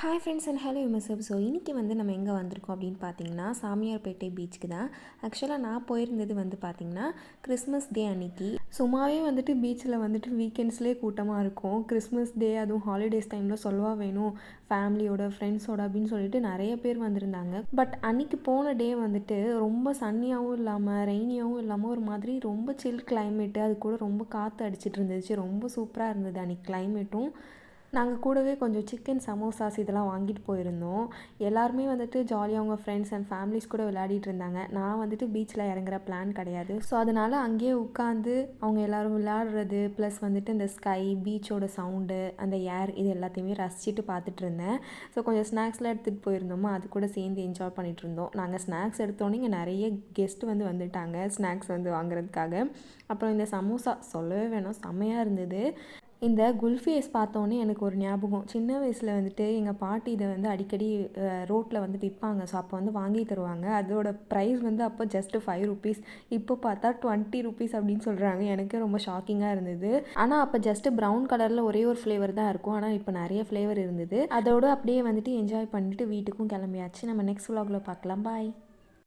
Hi friends and hello யூமர்சப். So இன்றைக்கி நம்ம எங்கே வந்திருக்கோம் அப்படின்னு பார்த்தீங்கன்னா சாமியார்பேட்டை பீச்சுக்கு தான். ஆக்சுவலாக நான் போயிருந்தது பார்த்திங்கன்னா கிறிஸ்மஸ் டே அன்றைக்கி. சும்மாவே பீச்சில் வீக்கெண்ட்ஸ்லேயே கூட்டமாக இருக்கும். கிறிஸ்மஸ் டே அதுவும் ஹாலிடேஸ் டைமில் சொல்லவா வேணும், ஃபேமிலியோட ஃப்ரெண்ட்ஸோட அப்படின்னு சொல்லிட்டு நிறைய பேர் வந்திருந்தாங்க. பட் அன்றைக்கி போன டே ரொம்ப சன்னியாகவும் இல்லாமல் ரெய்னியாகவும் இல்லாமல் ஒரு மாதிரி ரொம்ப சில் கிளைமேட்டு, அது கூட ரொம்ப காற்று அடிச்சிட்டு இருந்துச்சு. ரொம்ப சூப்பராக இருந்தது அன்றைக்கி கிளைமேட்டும். நாங்கள் கூடவே கொஞ்சம் சிக்கன் சமோசாஸ் இதெல்லாம் வாங்கிட்டு போயிருந்தோம். எல்லாருமே ஜாலியாக அவங்க ஃப்ரெண்ட்ஸ் அண்ட் ஃபேமிலிஸ் கூட விளையாடிட்டு இருந்தாங்க. நான் பீச்சில் இறங்குற பிளான் கிடையாது. ஸோ அதனால் அங்கேயே உட்காந்து அவங்க எல்லோரும் விளையாடுறது ப்ளஸ் இந்த ஸ்கை பீச்சோட சவுண்டு அந்த ஏர் இது எல்லாத்தையுமே ரசிச்சுட்டு பார்த்துட்டு இருந்தேன். ஸோ கொஞ்சம் ஸ்நாக்ஸ்லாம் எடுத்துகிட்டு போயிருந்தோமோ அது கூட சேர்ந்து என்ஜாய் பண்ணிகிட்டு இருந்தோம். நாங்கள் ஸ்நாக்ஸ் எடுத்தோன்னே இங்கே நிறைய கெஸ்ட் வந்துட்டாங்க ஸ்நாக்ஸ் வாங்குறதுக்காக. அப்புறம் இந்த சமோசா சொல்லவே வேணும், செம்மையாக இருந்தது. இந்த குல்ஃபி பார்த்தோன்னே எனக்கு ஒரு ஞாபகம். சின்ன வயசில் எங்கள் பாட்டி இதை அடிக்கடி ரோட்டில் விற்பாங்க. ஸோ அப்போ வாங்கி தருவாங்க. அதோட ப்ரைஸ் அப்போ ஜஸ்ட்டு 5 ருபீஸ். இப்போ பார்த்தா 20 ருபீஸ் அப்படின்னு சொல்கிறாங்க. எனக்கு ரொம்ப ஷாக்கிங்காக இருந்தது. ஆனால் அப்போ ஜஸ்ட்டு ப்ரௌன் கலரில் ஒரே ஒரு ஃப்ளேவர் தான் இருக்கும். ஆனால் இப்போ நிறைய ஃப்ளேவர் இருந்தது. அதோடு அப்படியே என்ஜாய் பண்ணிவிட்டு வீட்டுக்கும் கிளம்பியாச்சு. நம்ம நெக்ஸ்ட் vlogல பார்க்கலாம். பாய்.